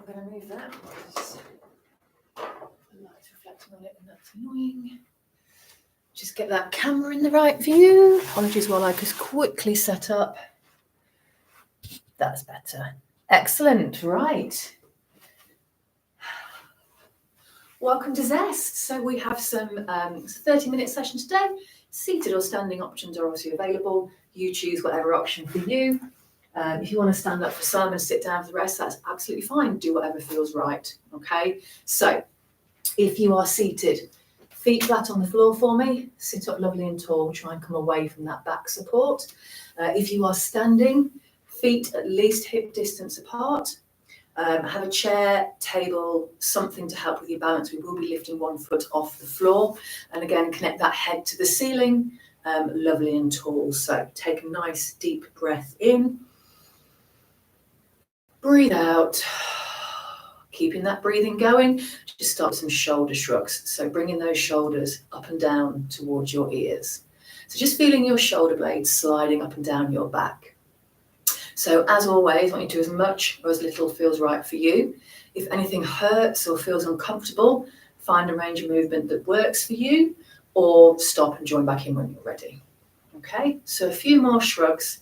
I'm going to move that because the light's reflecting on it and that's annoying. Just get that camera in the right view. Apologies while I just quickly set up. That's better. Excellent. Right. Welcome to Zest. So we have some 30-minute session today. Seated or standing options are obviously available. You choose whatever option for you. If you want to stand up for some and sit down for the rest, that's absolutely fine. Do whatever feels right. Okay. So if you are seated, feet flat on the floor for me. Sit up lovely and tall. Try and come away from that back support. If you are standing, feet at least hip distance apart. Have a chair, table, something to help with your balance. We will be lifting one foot off the floor. And again, connect that head to the ceiling, lovely and tall. So take a nice deep breath in. Breathe out. Keeping that breathing going, just start with some shoulder shrugs. So bringing those shoulders up and down towards your ears. So just feeling your shoulder blades sliding up and down your back. So as always, I want you to do as much or as little feels right for you. If anything hurts or feels uncomfortable, find a range of movement that works for you, or stop and join back in when you're ready. Okay, so a few more shrugs.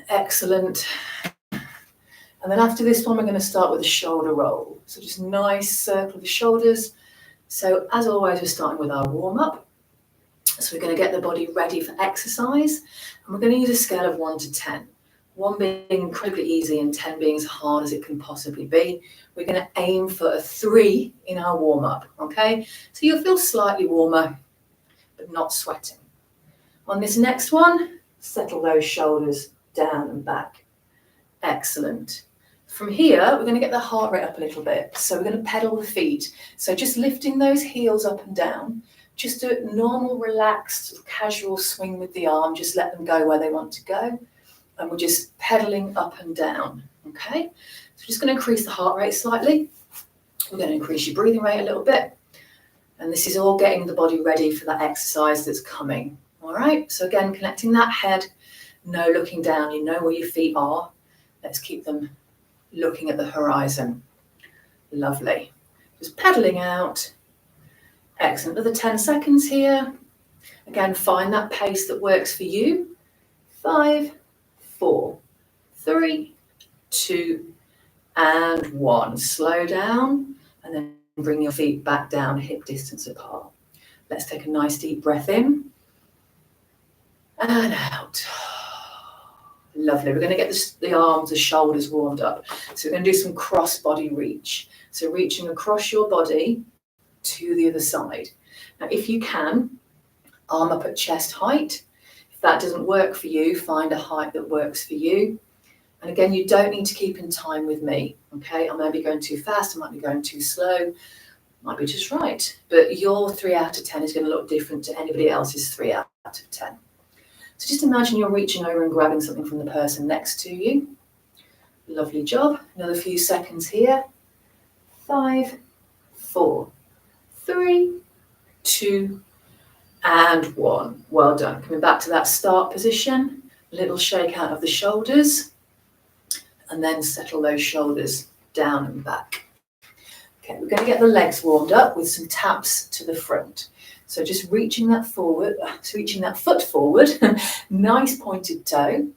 Excellent. And then after this one, we're going to start with a shoulder roll. So just nice circle of the shoulders. So as always, we're starting with our warm up. So we're going to get the body ready for exercise. And we're going to use a scale of 1 to 10. 1 being incredibly easy and 10 being as hard as it can possibly be. We're going to aim for a 3 in our warm up. Okay, so you'll feel slightly warmer, but not sweating. On this next one, settle those shoulders down and back. Excellent. From here, we're going to get the heart rate up a little bit. So we're going to pedal the feet. So just lifting those heels up and down. Just do it normal, relaxed, casual swing with the arm. Just let them go where they want to go. And we're just pedaling up and down. Okay? So we're just going to increase the heart rate slightly. We're going to increase your breathing rate a little bit. And this is all getting the body ready for that exercise that's coming. All right? So again, connecting that head. No looking down. You know where your feet are. Let's keep them looking at the horizon. Lovely. Just pedaling out. Excellent. Another 10 seconds here. Again, find that pace that works for you. 5, 4, 3, 2, and 1. Slow down and then bring your feet back down, hip distance apart. Let's take a nice deep breath in and out. Lovely. We're going to get the arms, the shoulders warmed up. So we're going to do some cross body reach. So reaching across your body to the other side. Now, if you can, arm up at chest height. If that doesn't work for you, find a height that works for you. And again, you don't need to keep in time with me. Okay, I might be going too fast, I might be going too slow, might be just right. But your 3 out of 10 is going to look different to anybody else's 3 out of 10. So just imagine you're reaching over and grabbing something from the person next to you. Lovely job. Another few seconds here. 5, 4, 3, 2, and 1. Well done. Coming back to that start position. A little shake out of the shoulders. And then settle those shoulders down and back. Okay, we're going to get the legs warmed up with some taps to the front. So just reaching that forward, reaching that foot forward, nice pointed toe.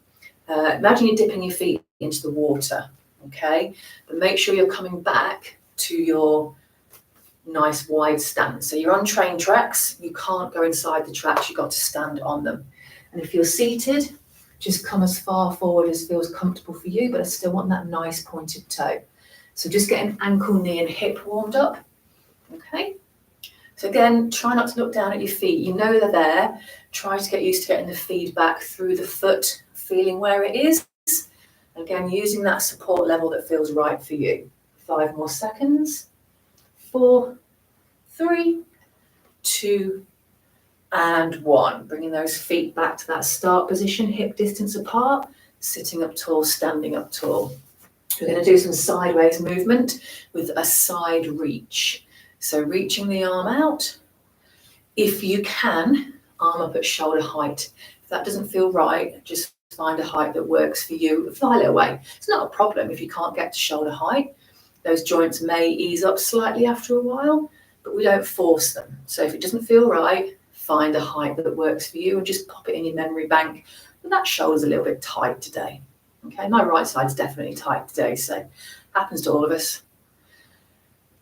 Imagine you're dipping your feet into the water, okay? But make sure you're coming back to your nice wide stance. So you're on train tracks, you can't go inside the tracks, you've got to stand on them. And if you're seated, just come as far forward as feels comfortable for you, but I still want that nice pointed toe. So just getting ankle, knee and hip warmed up, okay? So again, try not to look down at your feet. You know they're there. Try to get used to getting the feedback through the foot, feeling where it is. And again, using that support level that feels right for you. 5 more seconds. 4, 3, 2, and 1. Bringing those feet back to that start position, hip distance apart, sitting up tall, standing up tall. We're going to do some sideways movement with a side reach. So reaching the arm out. If you can, arm up at shoulder height. If that doesn't feel right, just find a height that works for you. File it away. It's not a problem if you can't get to shoulder height. Those joints may ease up slightly after a while, but we don't force them. So if it doesn't feel right, find a height that works for you and just pop it in your memory bank. But that shoulder's a little bit tight today. Okay, my right side's definitely tight today, so happens to all of us.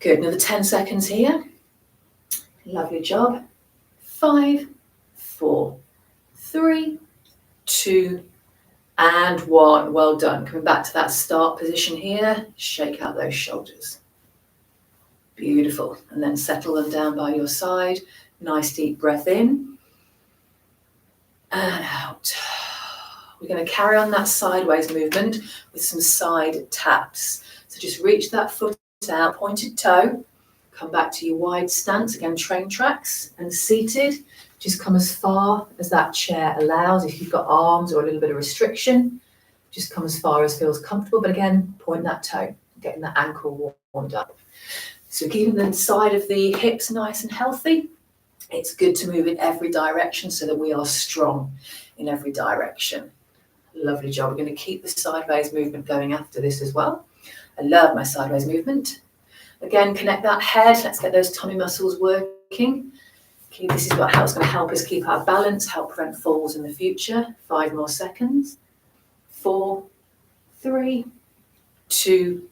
Good, another 10 seconds here. Lovely job. 5, 4, 3, 2, and 1. Well done. Coming back to that start position here, shake out those shoulders. Beautiful. And then settle them down by your side. Nice deep breath in and out. We're going to carry on that sideways movement with some side taps. So just reach that foot out, pointed toe. Come back to your wide stance. Again, train tracks and seated. Just come as far as that chair allows. If you've got arms or a little bit of restriction, just come as far as feels comfortable. But again, point that toe, getting that ankle warmed up. So keeping the side of the hips nice and healthy. It's good to move in every direction so that we are strong in every direction. Lovely job. We're going to keep the sideways movement going after this as well. I love my sideways movement. Again, connect that head. Let's get those tummy muscles working. This is how it's going to help us keep our balance, help prevent falls in the future. 5 more seconds. 4, 3, 2,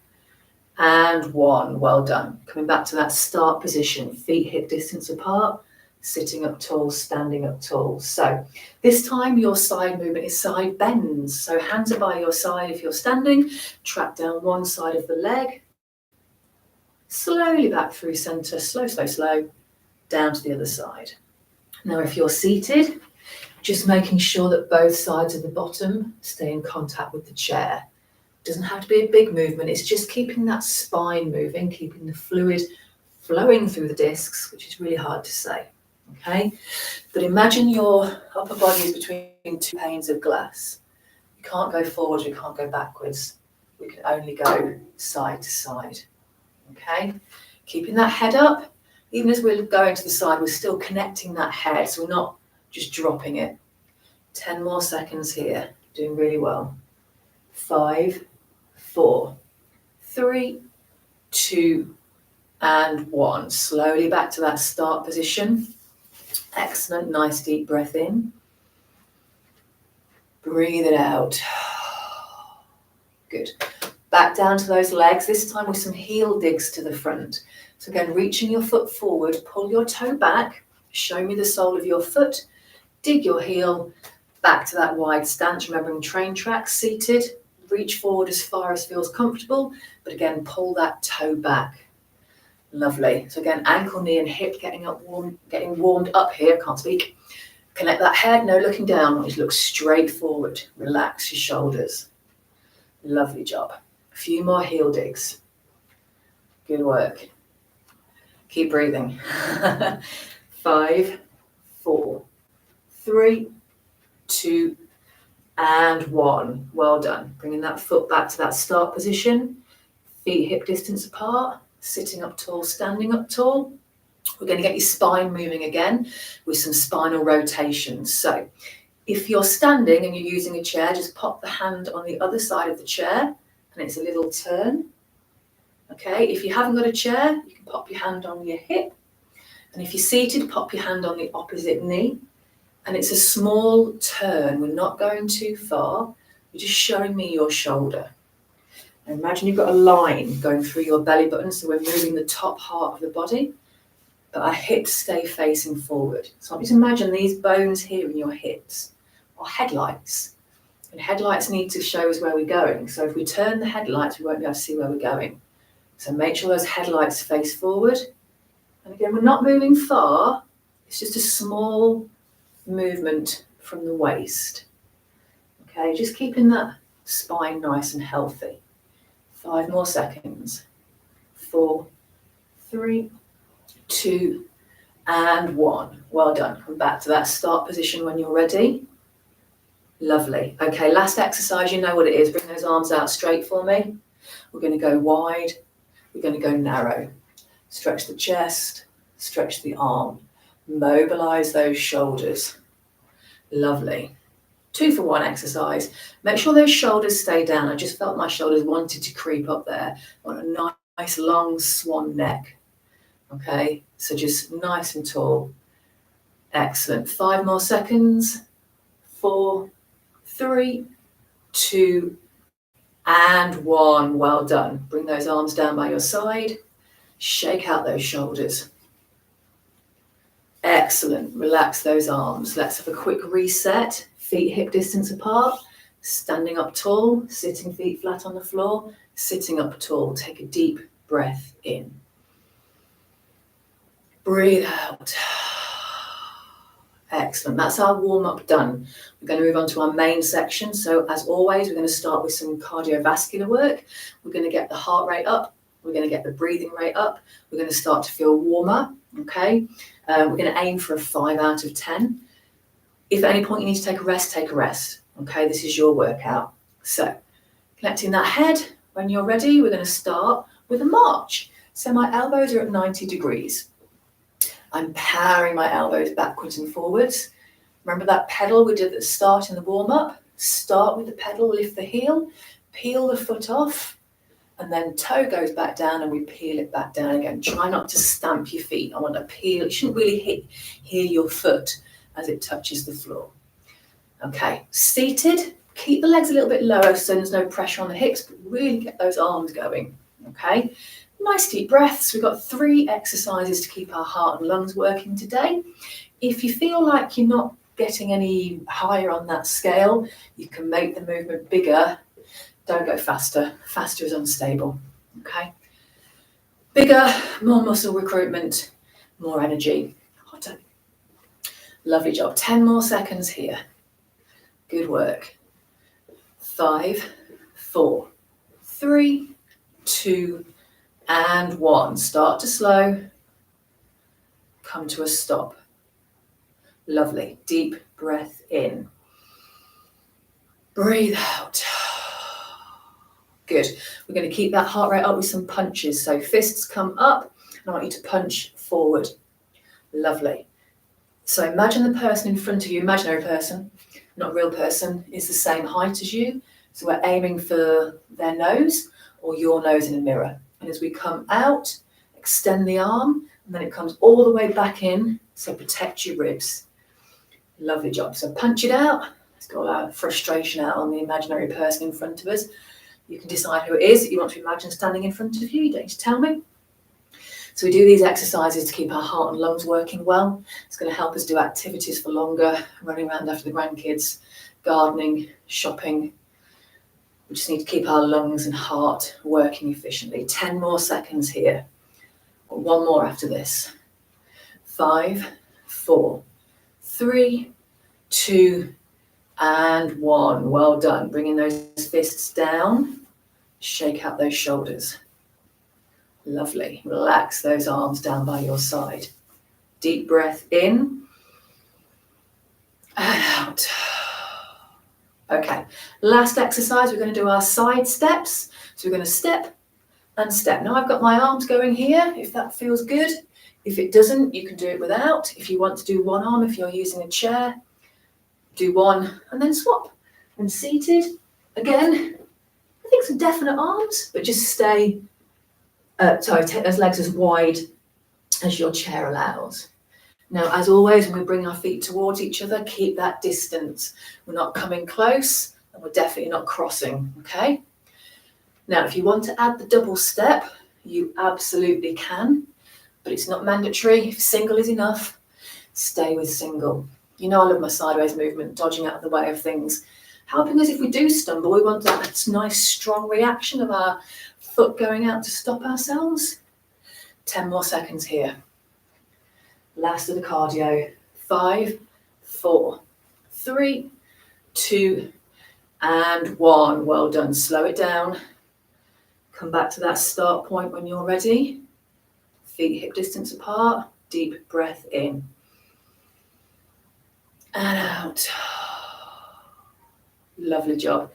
and 1. Well done. Coming back to that start position. Feet hip distance apart. Sitting up tall, standing up tall. So this time your side movement is side bends. So hands are by your side if you're standing. Track down one side of the leg. Slowly back through center. Slow, slow, slow. Down to the other side. Now if you're seated, just making sure that both sides of the bottom stay in contact with the chair. It doesn't have to be a big movement. It's just keeping that spine moving, keeping the fluid flowing through the discs, which is really hard to say. Okay, but imagine your upper body is between 2 panes of glass. You can't go forwards, we can't go backwards. We can only go side to side. Okay, keeping that head up. Even as we're going to the side, we're still connecting that head, so we're not just dropping it. 10 more seconds here, doing really well. 5, 4, 3, 2, and 1. Slowly back to that start position. Excellent, nice deep breath in. Breathe it out. Good. Back down to those legs, this time with some heel digs to the front. So again, reaching your foot forward, pull your toe back, show me the sole of your foot, dig your heel back to that wide stance, remembering train tracks, seated, reach forward as far as feels comfortable, but again, pull that toe back. Lovely. So again, ankle, knee and hip getting warmed up here, can't speak. Connect that head, no looking down, just look straight forward, relax your shoulders. Lovely job. A few more heel digs. Good work. Keep breathing. 5, 4, 3, 2, and 1. Well done. Bringing that foot back to that start position. Feet hip distance apart. Sitting up tall, standing up tall. We're going to get your spine moving again with some spinal rotations. So if you're standing and you're using a chair, just pop the hand on the other side of the chair and it's a little turn. Okay, if you haven't got a chair, you can pop your hand on your hip. And if you're seated, pop your hand on the opposite knee. And it's a small turn. We're not going too far. You're just showing me your shoulder. And imagine you've got a line going through your belly button, so we're moving the top part of the body, but our hips stay facing forward. So just imagine these bones here in your hips are headlights. And headlights need to show us where we're going. So if we turn the headlights, we won't be able to see where we're going. So make sure those headlights face forward. And again, we're not moving far. It's just a small movement from the waist. Okay, just keeping that spine nice and healthy. 5 more seconds. 4, 3, 2, and 1. Well done. Come back to that start position when you're ready. Lovely. Okay, last exercise, you know what it is. Bring those arms out straight for me. We're going to go wide. We're going to go narrow. Stretch the chest, stretch the arm. Mobilize those shoulders. Lovely. 2 for 1 exercise. Make sure those shoulders stay down. I just felt my shoulders wanted to creep up there. I want a nice long swan neck. Okay, so just nice and tall. Excellent. 5 more seconds. 4, 3, 2, and 1. Well done. Bring those arms down by your side. Shake out those shoulders. Excellent. Relax those arms. Let's have a quick reset. Feet hip distance apart. Standing up tall. Sitting feet flat on the floor. Sitting up tall. Take a deep breath in. Breathe out. Excellent. That's our warm-up done. We're going to move on to our main section. So as always, we're going to start with some cardiovascular work. We're going to get the heart rate up. We're going to get the breathing rate up. We're going to start to feel warmer. Okay. We're going to aim for a 5 out of 10. If at any point you need to take a rest, take a rest. Okay. This is your workout. So connecting that head. When you're ready, we're going to start with a march. So my elbows are at 90 degrees. I'm powering my elbows backwards and forwards. Remember that pedal we did at the start in the warm-up? Start with the pedal, lift the heel, peel the foot off, and then toe goes back down and we peel it back down again. Try not to stamp your feet. I want to peel. You shouldn't really hear your foot as it touches the floor. Okay, seated. Keep the legs a little bit lower so there's no pressure on the hips, but really get those arms going. Okay. Nice deep breaths. We've got 3 exercises to keep our heart and lungs working today. If you feel like you're not getting any higher on that scale, you can make the movement bigger. Don't go faster. Faster is unstable. Okay. Bigger, more muscle recruitment, more energy. Well done. Lovely job. 10 more seconds here. Good work. 5, 4, 3, 2, and 1. Start to slow. Come to a stop. Lovely. Deep breath in. Breathe out. Good. We're going to keep that heart rate up with some punches. So fists come up, and I want you to punch forward. Lovely. So imagine the person in front of you, imaginary person, not real person, is the same height as you. So we're aiming for their nose or your nose in a mirror. And as we come out, extend the arm, and then it comes all the way back in, so protect your ribs. Lovely job. So punch it out. Let's get all our frustration out on the imaginary person in front of us. You can decide who it is that you want to imagine standing in front of you. You don't need to tell me. So we do these exercises to keep our heart and lungs working well. It's going to help us do activities for longer, running around after the grandkids, gardening, shopping. We just need to keep our lungs and heart working efficiently. 10 more seconds here. Got 1 more after this. 5, 4, 3, 2, and 1. Well done. Bringing those fists down. Shake out those shoulders. Lovely. Relax those arms down by your side. Deep breath in and out. Okay, last exercise, we're going to do our side steps. So we're going to step and step. Now I've got my arms going here, if that feels good. If it doesn't, you can do it without. If you want to do one arm, if you're using a chair, do one and then swap. And seated, again, I think some definite arms, but just stay, take those legs as wide as your chair allows. Now, as always, when we bring our feet towards each other, keep that distance. We're not coming close, and we're definitely not crossing, okay? Now, if you want to add the double step, you absolutely can, but it's not mandatory. If single is enough, stay with single. You know I love my sideways movement, dodging out of the way of things. Helping us if we do stumble, we want that nice, strong reaction of our foot going out to stop ourselves. 10 more seconds here. Last of the cardio. 5, 4, 3, 2, and 1. Well done. Slow it down. Come back to that start point when you're ready. Feet hip distance apart. Deep breath in. And out. Lovely job.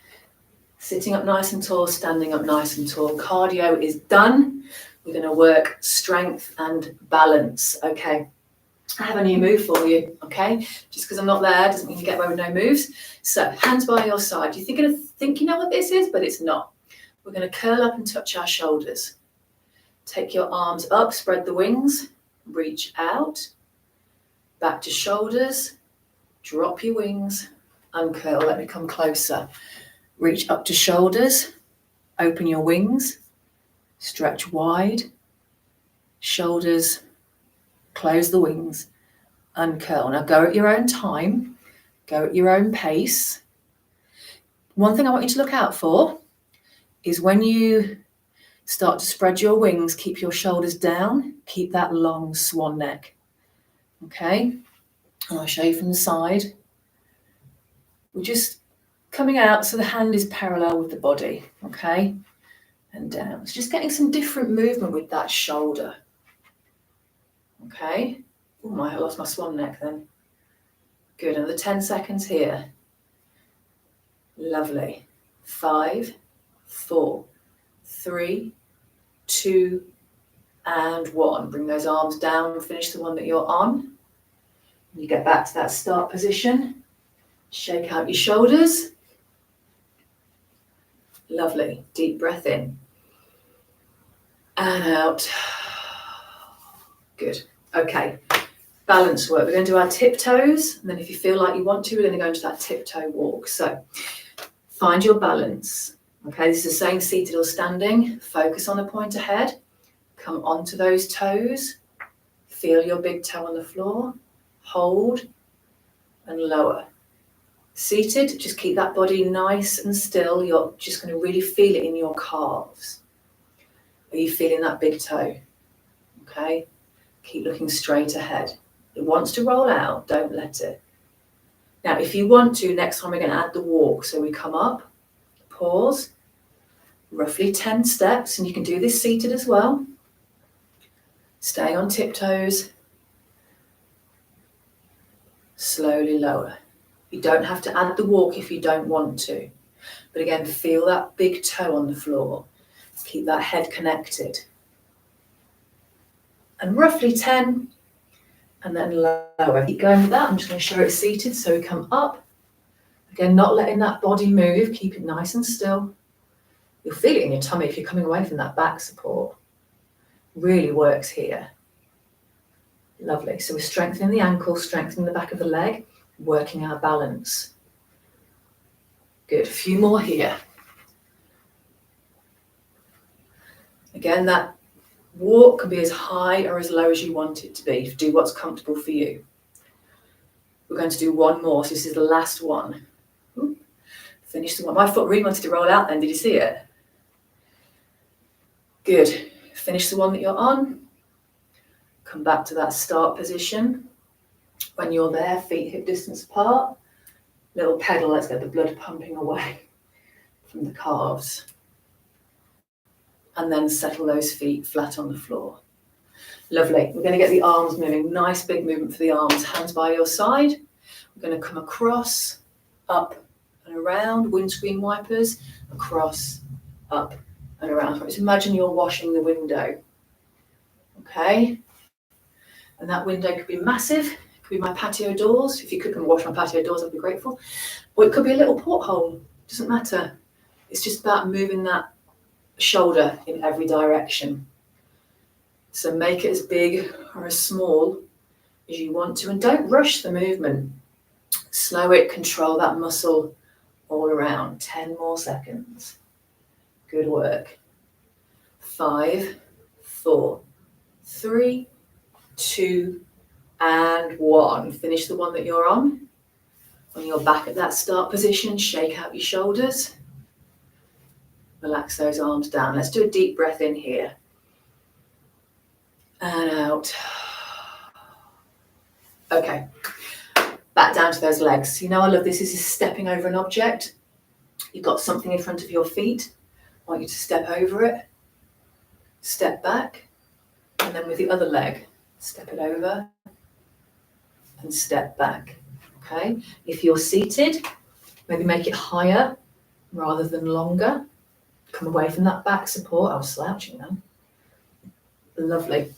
Sitting up nice and tall, standing up nice and tall. Cardio is done. We're going to work strength and balance. Okay. I have a new move for you, okay? Just because I'm not there doesn't mean you get away with no moves. So, hands by your side. You're think you know what this is, but it's not. We're going to curl up and touch our shoulders. Take your arms up, spread the wings, reach out, back to shoulders, drop your wings, uncurl, let me come closer. Reach up to shoulders, open your wings, stretch wide, shoulders, close the wings, uncurl. Now go at your own time, go at your own pace. One thing I want you to look out for is when you start to spread your wings, keep your shoulders down, keep that long swan neck. Okay, and I'll show you from the side. We're just coming out so the hand is parallel with the body, okay, and down. So just getting some different movement with that shoulder. Okay, oh, I lost my swan neck then. Good, another 10 seconds here. Lovely. 5, 4, 3, 2, and 1. Bring those arms down and finish the one that you're on. You get back to that start position. Shake out your shoulders. Lovely. Deep breath in. And out. Good. Okay. Balance work. We're going to do our tiptoes. And then if you feel like you want to, we're going to go into that tiptoe walk. So find your balance. Okay, this is the same seated or standing. Focus on the point ahead. Come onto those toes. Feel your big toe on the floor. Hold and lower. Seated, just keep that body nice and still. You're just going to really feel it in your calves. Are you feeling that big toe? Okay, keep looking straight ahead. It wants to roll out, don't let it. Now, if you want to, next time we're going to add the walk. So we come up, pause, roughly 10 steps, and you can do this seated as well. Stay on tiptoes. Slowly lower. You don't have to add the walk if you don't want to. But again, feel that big toe on the floor. Keep that head connected. And roughly 10, and then lower. Keep going with that. I'm just going to show it seated. So we come up. Again, not letting that body move. Keep it nice and still. You'll feel it in your tummy if you're coming away from that back support. Really works here. Lovely. So we're strengthening the ankle, strengthening the back of the leg, working our balance. Good. A few more here. Again, that walk can be as high or as low as you want it to be. Do what's comfortable for you. We're going to do one more. So this is the last one. Ooh, finish the one. My foot really wanted to roll out then. Did you see it? Good. Finish the one that you're on. Come back to that start position. When you're there, feet hip distance apart. Little pedal, let's get the blood pumping away from the calves. And then settle those feet flat on the floor. Lovely. We're going to get the arms moving. Nice big movement for the arms. Hands by your side. We're going to come across, up and around. Windscreen wipers. Across, up and around. So just imagine you're washing the window. Okay. And that window could be massive. It could be my patio doors. If you could come wash my patio doors, I'd be grateful. Or it could be a little porthole. Doesn't matter. It's just about moving that shoulder in every direction. So make it as big or as small as you want to, and don't rush the movement. Slow it, control that muscle all around. 10 more seconds. Good work. 5, 4, 3, 2, and 1. Finish the one that you're on. When you're back at that start position, shake out your shoulders. Relax those arms down. Let's do a deep breath in here. And out. Okay. Back down to those legs. You know I love this. This is stepping over an object. You've got something in front of your feet. I want you to step over it. Step back. And then with the other leg, step it over. And step back. Okay. If you're seated, maybe make it higher rather than longer. Come away from that back support. I was slouching then. Lovely.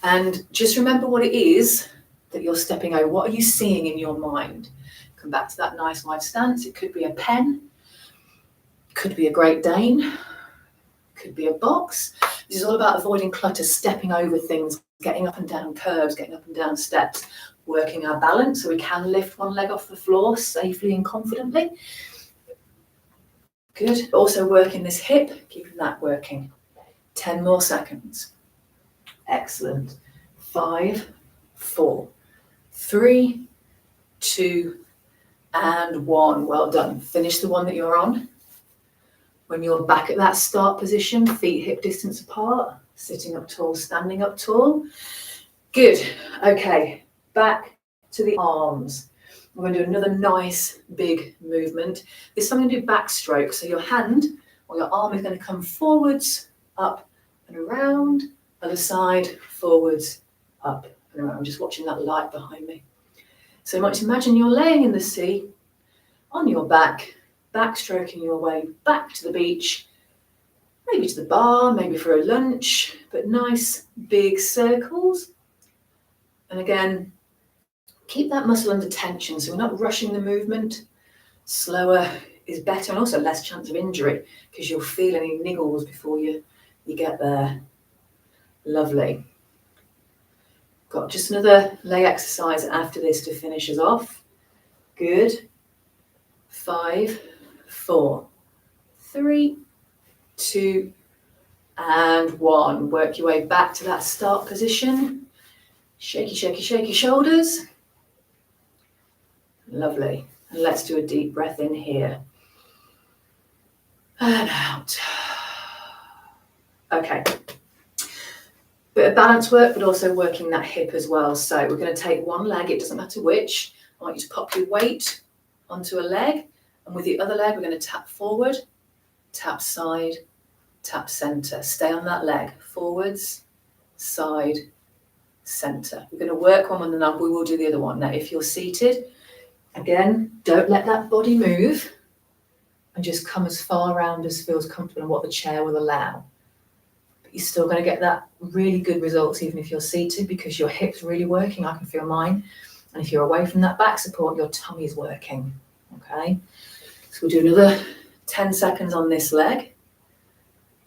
And just remember what it is that you're stepping over. What are you seeing in your mind? Come back to that nice wide stance. It could be a pen. It could be a Great Dane. It Could be a box. This is all about avoiding clutter, stepping over things, getting up and down curves, getting up and down steps, working our balance so we can lift one leg off the floor safely and confidently. Good. Also working this hip, keeping that working. 10 more seconds. Excellent. 5, 4, 3, 2, and 1. Well done. Finish the one that you're on. When you're back at that start position, feet hip distance apart, sitting up tall, standing up tall. Good. Okay, back to the arms. We're going to do another nice big movement. This time I'm going to do backstroke. So your hand or your arm is going to come forwards, up and around, other side, forwards, up and around. I'm just watching that light behind me. So you might imagine you're laying in the sea on your back, backstroking your way back to the beach, maybe to the bar, maybe for a lunch, but nice big circles. And again, keep that muscle under tension, so we're not rushing the movement. Slower is better, and also less chance of injury because you'll feel any niggles before you get there. Lovely. Got just another leg exercise after this to finish us off. Good. 5, 4, 3, 2, and 1. Work your way back to that start position. Shaky, shaky, shaky shoulders. Lovely. And let's do a deep breath in here. And out. Okay. Bit of balance work, but also working that hip as well. So we're going to take one leg, it doesn't matter which. I want you to pop your weight onto a leg. And with the other leg, we're going to tap forward, tap side, tap center. Stay on that leg. Forwards, side, center. We're going to work one with another. We will do the other one. Now, if you're seated, again, don't let that body move and just come as far around as feels comfortable and what the chair will allow. But you're still going to get that really good results even if you're seated because your hips are really working. I can feel mine. And if you're away from that back support, your tummy is working. Okay. So we'll do another 10 seconds on this leg.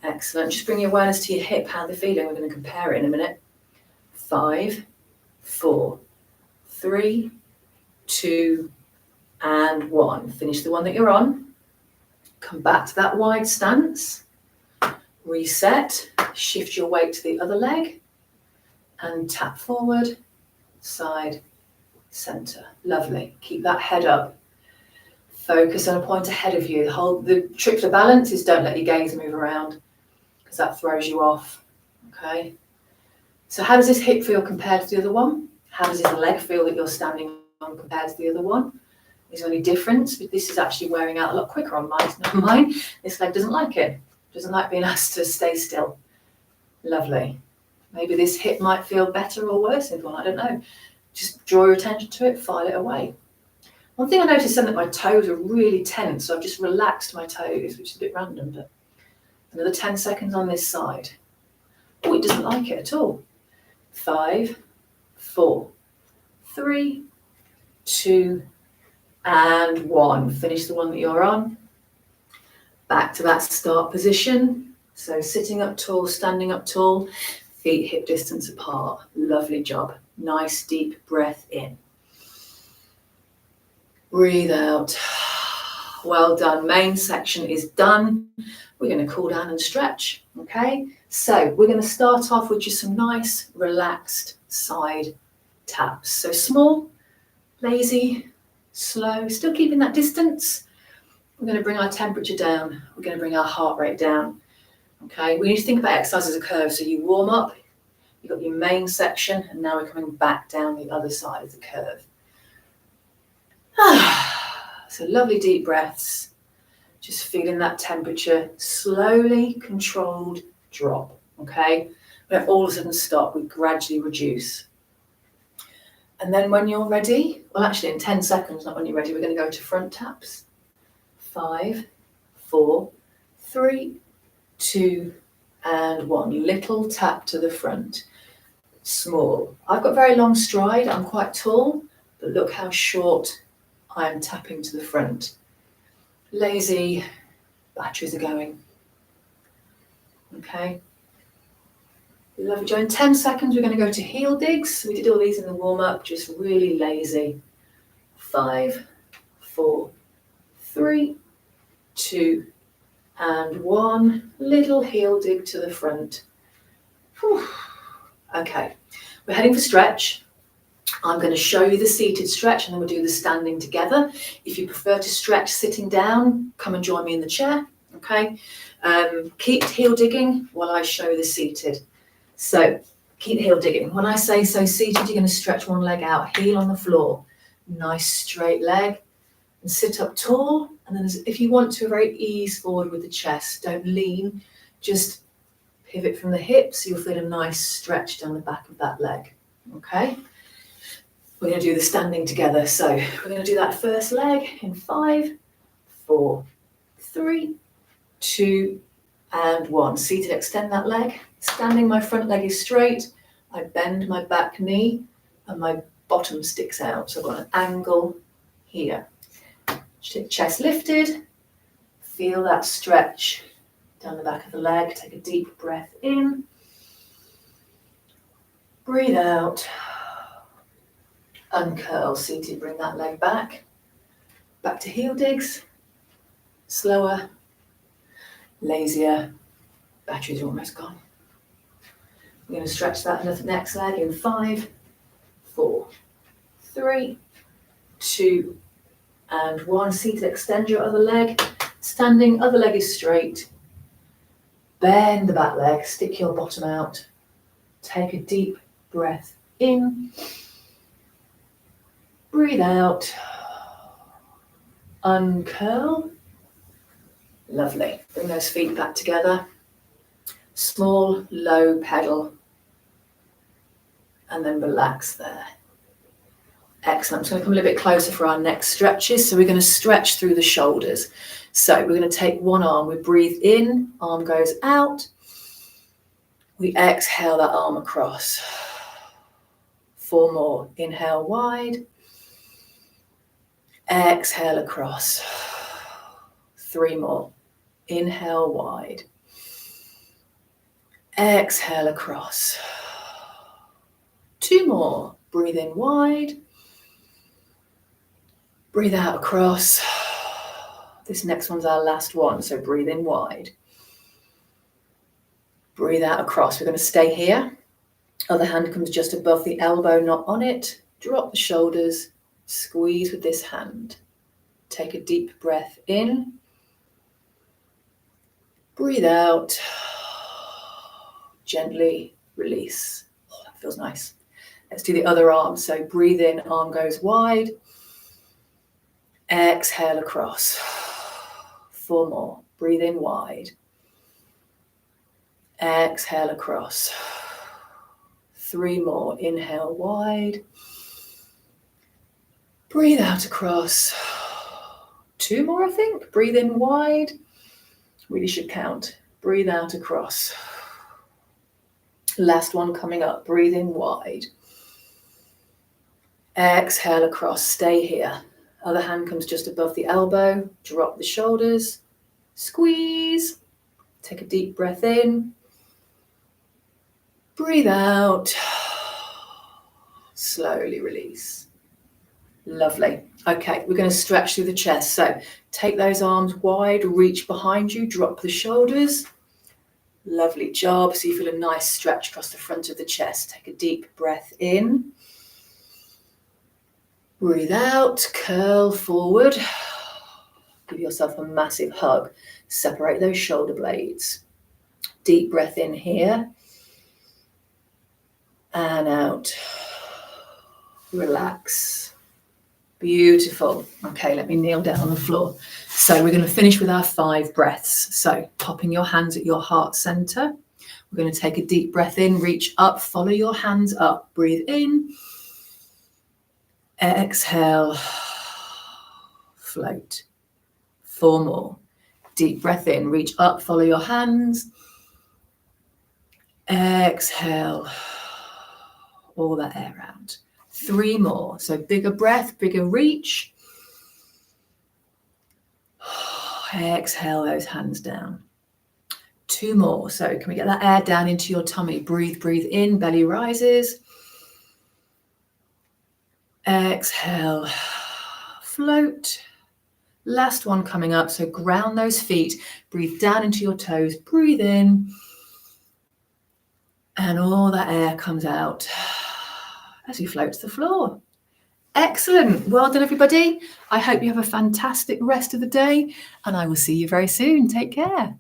Excellent. Just bring your awareness to your hip, how they're feeling. We're going to compare it in a minute. 5, 4, 3, 2, and 1. Finish the one that you're on. Come back to that wide stance. Reset. Shift your weight to the other leg. And tap forward, side, center. Lovely. Keep that head up. Focus on a point ahead of you. The trick to balance is don't let your gaze move around because that throws you off. Okay. So how does this hip feel compared to the other one? How does this leg feel that you're standing on compared to the other one? Is there any difference? But this is actually wearing out a lot quicker on mine. It's not mine. This leg doesn't like it. Doesn't like being asked to stay still. Lovely. Maybe this hip might feel better or worse in one. I don't know. Just draw your attention to it. File it away. One thing I noticed then that my toes are really tense, so I've just relaxed my toes, which is a bit random, but another 10 seconds on this side. Oh, it doesn't like it at all. 5, 4, 3, 2, and 1. Finish the one that you're on. Back to that start position. So sitting up tall, standing up tall, feet hip distance apart. Lovely job. Nice deep breath in. Breathe out. Well done. Main section is done. We're going to cool down and stretch. Okay. So we're going to start off with just some nice relaxed side taps. So small, lazy, slow, still keeping that distance. We're going to bring our temperature down. We're going to bring our heart rate down. Okay. We need to think about exercise as a curve. So you warm up, you've got your main section, and now we're coming back down the other side of the curve. So lovely deep breaths, just feeling that temperature slowly controlled drop. Okay, we don't all of a sudden stop, we gradually reduce. And then when you're ready, well actually in 10 seconds, not when you're ready, we're going to go to front taps. 5, 4, 3, 2, and 1. Little tap to the front. Small. I've got very long stride, I'm quite tall, but look how short I am tapping to the front. Lazy, batteries are going. Okay. Lovely. Joe. In 10 seconds, we're going to go to heel digs. We did all these in the warm-up, just really lazy. 5, 4, 3, 2, and 1. Little heel dig to the front. Whew. Okay, we're heading for stretch. I'm going to show you the seated stretch and then we'll do the standing together. If you prefer to stretch sitting down, come and join me in the chair. Okay, keep heel digging while I show the seated. So keep heel digging. When I say so seated, you're going to stretch one leg out, heel on the floor, nice straight leg, and sit up tall. And then if you want to, very ease forward with the chest. Don't lean, just pivot from the hips. You'll feel a nice stretch down the back of that leg. Okay, we're going to do the standing together. So we're going to do that first leg in 5, 4, 3, 2, and 1. Seated, extend that leg. Standing, my front leg is straight. I bend my back knee and my bottom sticks out. So I've got an angle here. Chest lifted. Feel that stretch down the back of the leg. Take a deep breath in. Breathe out. Uncurl. Seated, bring that leg back. Back to heel digs. Slower. Lazier. Battery's almost gone. We're going to stretch that next leg in 5, 4, 3, 2, and 1. Seated, extend your other leg. Standing, other leg is straight. Bend the back leg, stick your bottom out. Take a deep breath in. Breathe out. Uncurl. Lovely. Bring those feet back together. Small, low pedal. And then relax there. Excellent. I'm just going to come a little bit closer for our next stretches. So we're going to stretch through the shoulders. So we're going to take one arm. We breathe in, arm goes out. We exhale that arm across. 4 more. Inhale wide. Exhale across. 3 more. Inhale wide. Exhale across. 2 more. Breathe in wide. Breathe out across. This next one's our last one, so breathe in wide. Breathe out across. We're going to stay here. Other hand comes just above the elbow, not on it. Drop the shoulders. Squeeze with this hand. Take a deep breath in. Breathe out. Gently release. Oh, that feels nice. Let's do the other arm. So breathe in, arm goes wide. Exhale across. 4 more. Breathe in wide. Exhale across. 3 more. Inhale wide. Breathe out across. 2 more, I think. Breathe in wide. Really should count. Breathe out across. Last one coming up. Breathe in wide. Exhale across. Stay here. Other hand comes just above the elbow. Drop the shoulders. Squeeze. Take a deep breath in. Breathe out. Slowly release. Lovely. Okay, we're going to stretch through the chest. So take those arms wide, reach behind you, drop the shoulders. Lovely job. So you feel a nice stretch across the front of the chest. Take a deep breath in. Breathe out, curl forward. Give yourself a massive hug. Separate those shoulder blades. Deep breath in here. And out. Relax. Beautiful. Okay, let me kneel down on the floor. So we're going to finish with our 5 breaths. So popping your hands at your heart center. We're going to take a deep breath in, reach up, follow your hands up. Breathe in. Exhale. Float. 4 more. Deep breath in, reach up, follow your hands. Exhale. All that air out. 3 more. So bigger breath, bigger reach. Exhale those hands down. 2 more. So can we get that air down into your tummy? Breathe, breathe in, belly rises. Exhale, float. Last one coming up. So ground those feet, breathe down into your toes, breathe in. And all that air comes out as you float to the floor. Excellent. Well done, everybody. I hope you have a fantastic rest of the day, and I will see you very soon. Take care.